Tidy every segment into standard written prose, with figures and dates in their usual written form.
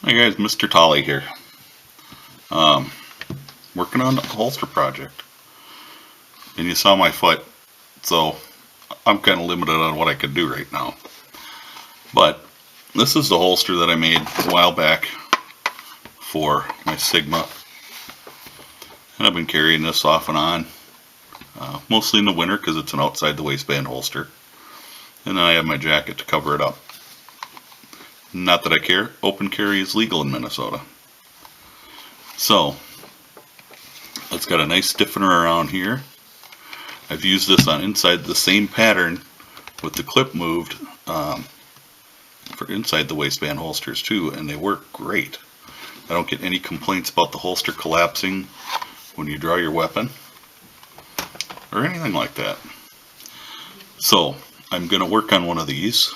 Hey guys, Mr. Tolly here. Working on a holster project. And you saw my foot, so I'm kind of limited on what I could do right now. But this is the holster that I made a while back for my Sigma. And I've been carrying this off and on, mostly in the winter because it's an outside the waistband holster. And then I have my jacket to cover it up. Not that I care, open carry is legal in Minnesota. So, it's got a nice stiffener around here. I've used this on inside the same pattern with the clip moved for inside the waistband holsters too, and they work great. I don't get any complaints about the holster collapsing when you draw your weapon or anything like that. So, I'm going to work on one of these.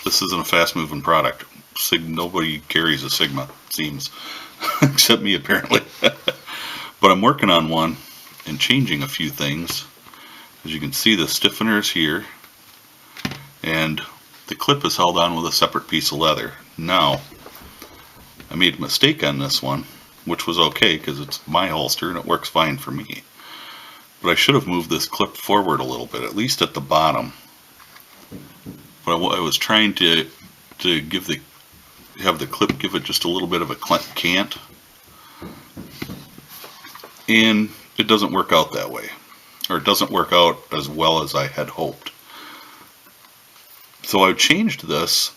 This isn't a fast moving product. Nobody carries a Sigma, it seems, except me apparently. But I'm working on one and changing a few things. As you can see, the stiffener is here, and the clip is held on with a separate piece of leather. Now, I made a mistake on this one, which was okay because it's my holster and it works fine for me. But I should have moved this clip forward a little bit, at least at the bottom. But I was trying to have the clip give it just a little bit of a cant, and it doesn't work out that way, or it doesn't work out as well as I had hoped. So I changed this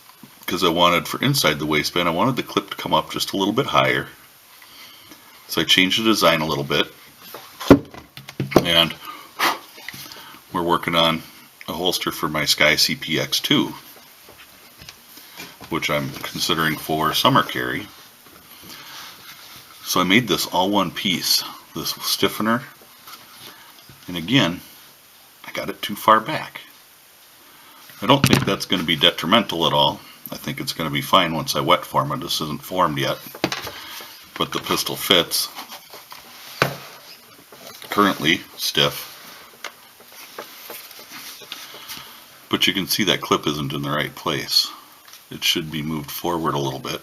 because I wanted, for inside the waistband, I wanted the clip to come up just a little bit higher. So I changed the design a little bit, and we're working on a holster for my SCCY CPX-2, which I'm considering for summer carry. So I made this all one piece, this stiffener, and again, I got it too far back. I don't think that's going to be detrimental at all. I think it's going to be fine once I wet form it. This isn't formed yet, but the pistol fits. Currently stiff. But you can see that clip isn't in the right place. It should be moved forward a little bit.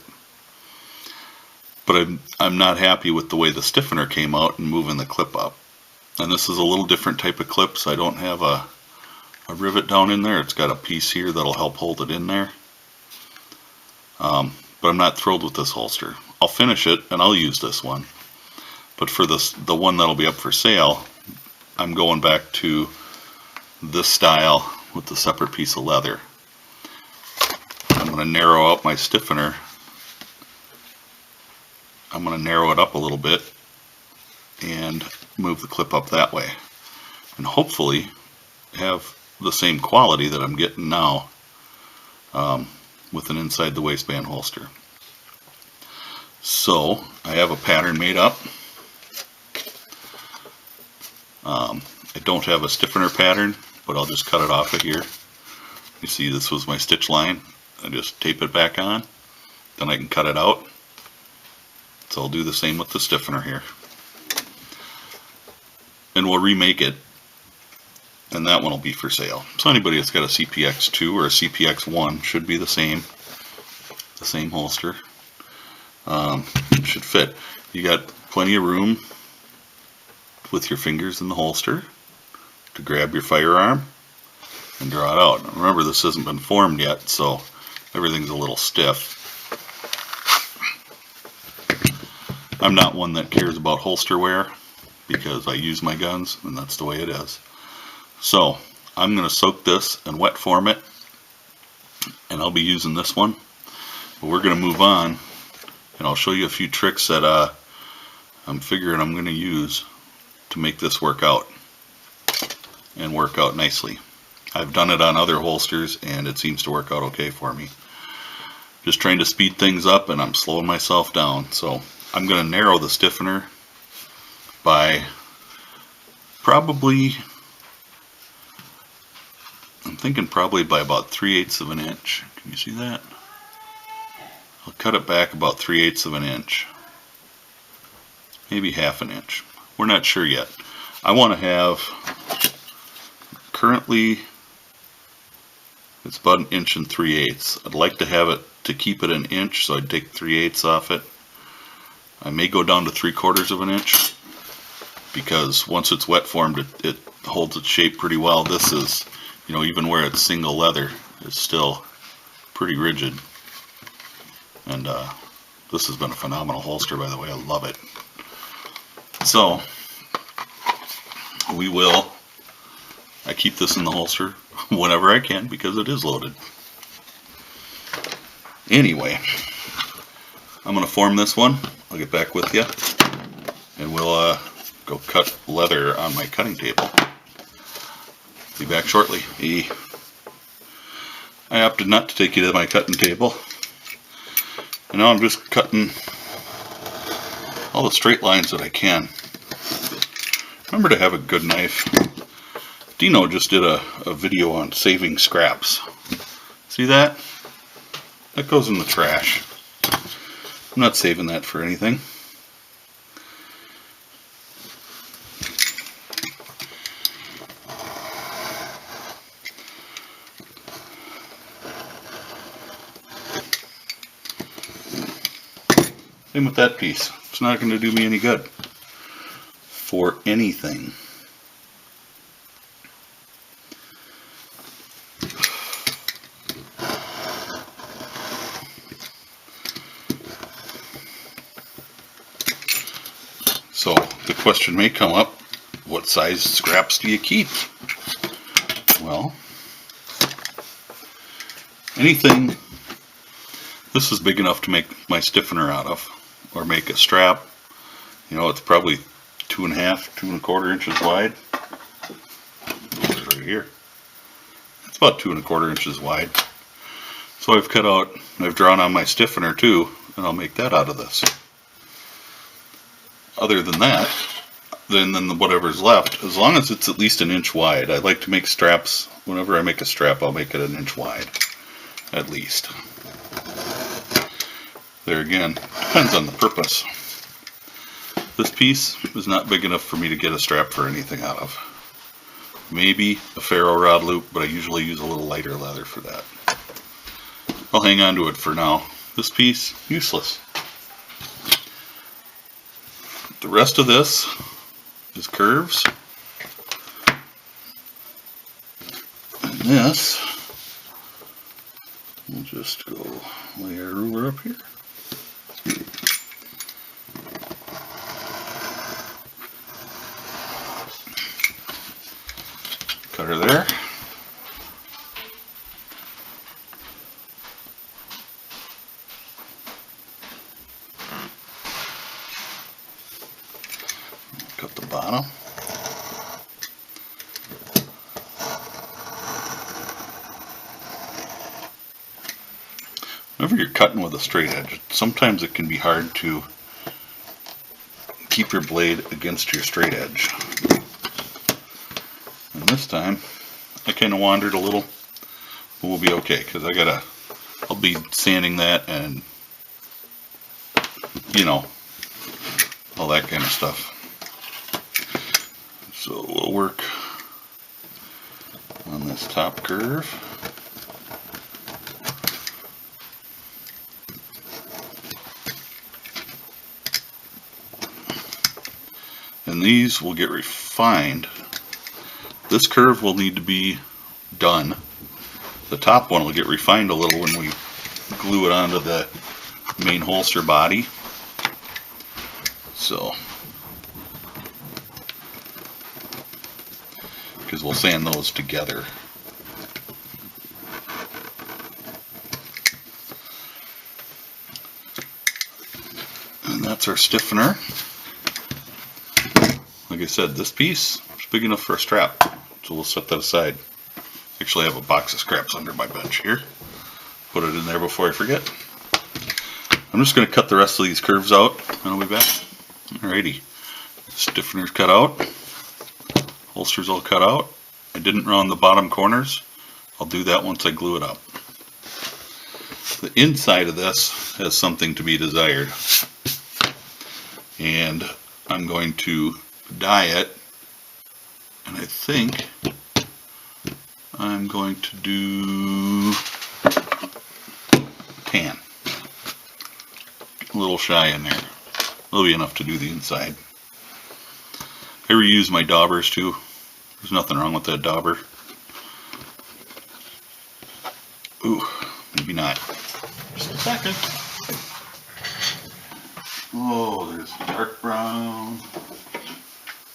But I'm not happy with the way the stiffener came out and moving the clip up. And this is a little different type of clip, so I don't have a rivet down in there. It's got a piece here that'll help hold it in there. But I'm not thrilled with this holster. I'll finish it and I'll use this one. But for the one that'll be up for sale, I'm going back to this style with the separate piece of leather. I'm going to narrow out my stiffener. I'm going to narrow it up a little bit and move the clip up that way, and hopefully have the same quality that I'm getting now with an inside the waistband holster. So I have a pattern made up. I don't have a stiffener pattern, but I'll just cut it off of here. You see, this was my stitch line. I just tape it back on, then I can cut it out. So I'll do the same with the stiffener here. And we'll remake it, and that one will be for sale. So anybody that's got a CPX-2 or a CPX-1 should be the same holster. It should fit. You got plenty of room with your fingers in the holster to grab your firearm and draw it out. Remember, this hasn't been formed yet, so everything's a little stiff. I'm not one that cares about holster wear because I use my guns and that's the way it is. So I'm going to soak this and wet form it, and I'll be using this one. But we're going to move on, and I'll show you a few tricks that I'm figuring I'm going to use to make this work out and work out nicely. I've done it on other holsters and it seems to work out okay for me. Just trying to speed things up, and I'm slowing myself down. So I'm going to narrow the stiffener by probably, I'm thinking probably by about 3/8 of an inch. Can you see that? I'll cut it back about 3/8 of an inch. Maybe half an inch. We're not sure yet. I want to have, currently it's about 1 3/8 inches. I'd like to have it to keep it an inch, so I'd take 3/8 off it. I may go down to 3/4 of an inch, because once it's wet formed, it holds its shape pretty well. This is, you know, even where it's single leather, it's still pretty rigid. And this has been a phenomenal holster, by the way. I love it. So I keep this in the holster whenever I can because it is loaded. Anyway, I'm going to form this one. I'll get back with you, and we'll go cut leather on my cutting table. Be back shortly. I opted not to take you to my cutting table, and now I'm just cutting all the straight lines that I can. Remember to have a good knife. Dino just did a video on saving scraps. See that? That goes in the trash. I'm not saving that for anything. Same with that piece. It's not going to do me any good for anything. So the question may come up, what size scraps do you keep? Well, anything, this is big enough to make my stiffener out of, or make a strap. You know, it's probably 2.5, 2.25 inches wide. It's right here. It's about 2.25 inches wide. So I've cut out, I've drawn on my stiffener too, and I'll make that out of this. Other than that, then whatever's left, as long as it's at least an inch wide. I like to make straps, whenever I make a strap, I'll make it an inch wide, at least. There again, depends on the purpose. This piece is not big enough for me to get a strap for anything out of. Maybe a ferro rod loop, but I usually use a little lighter leather for that. I'll hang on to it for now. This piece, useless. The rest of this is curves. And this, we'll just go lay our ruler up here. Cut her there. Cut the bottom. Whenever you're cutting with a straight edge, sometimes it can be hard to keep your blade against your straight edge. And this time, I kind of wandered a little, but we'll be okay, because I'll be sanding that and, you know, all that kind of stuff. So we'll work on this top curve. And these will get refined. This curve will need to be done. The top one will get refined a little when we glue it onto the main holster body. So, because we'll sand those together. And that's our stiffener. Like I said, this piece is big enough for a strap, so we'll set that aside. Actually, I have a box of scraps under my bench here. Put it in there before I forget. I'm just going to cut the rest of these curves out, and I'll be back. Alrighty, stiffener's cut out, holster's all cut out. I didn't round the bottom corners. I'll do that once I glue it up. The inside of this has something to be desired, and I'm going to dye it, and I think I'm going to do tan. A little shy in there. That'll be enough to do the inside. I reuse my daubers too. There's nothing wrong with that dauber. Ooh, maybe not. Just a second. Oh, there's dark brown.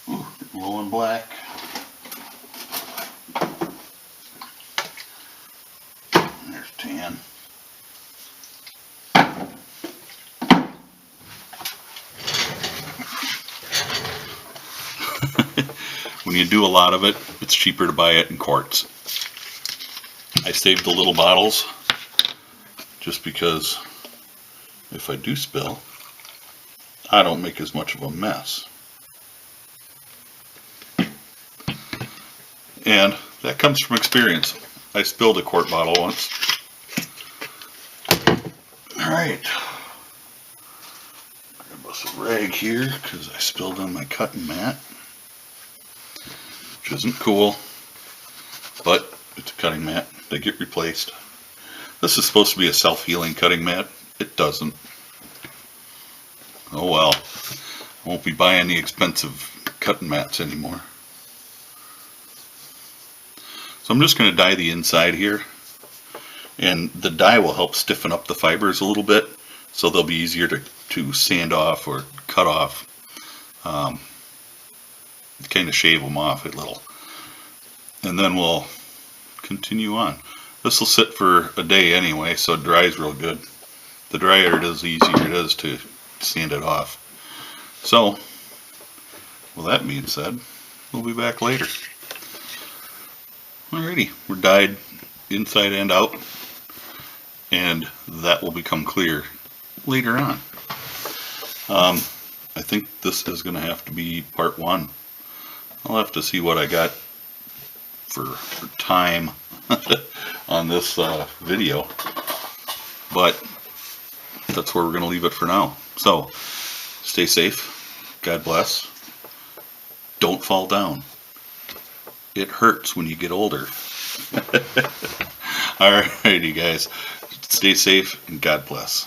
Ooh, low and black. There's tan. When you do a lot of it, it's cheaper to buy it in quarts. I saved the little bottles just because if I do spill, I don't make as much of a mess. And that comes from experience. I spilled a quart bottle once. Alright. Grab us a rag here because I spilled on my cutting mat. Which isn't cool. But it's a cutting mat. They get replaced. This is supposed to be a self-healing cutting mat. It doesn't. Oh well. I won't be buying the expensive cutting mats anymore. So I'm just going to dye the inside here. And the dye will help stiffen up the fibers a little bit. So they'll be easier to sand off or cut off. Kind of shave them off a little. And then we'll continue on. This will sit for a day anyway, so it dries real good. The drier it is, the easier it is to sand it off. So, with that being said, we'll be back later. Alrighty, we're dyed inside and out, and that will become clear later on. I think this is going to have to be part 1. I'll have to see what I got for time on this video, but that's where we're going to leave it for now. So, stay safe, God bless, don't fall down, it hurts when you get older. Alrighty guys, stay safe and God bless.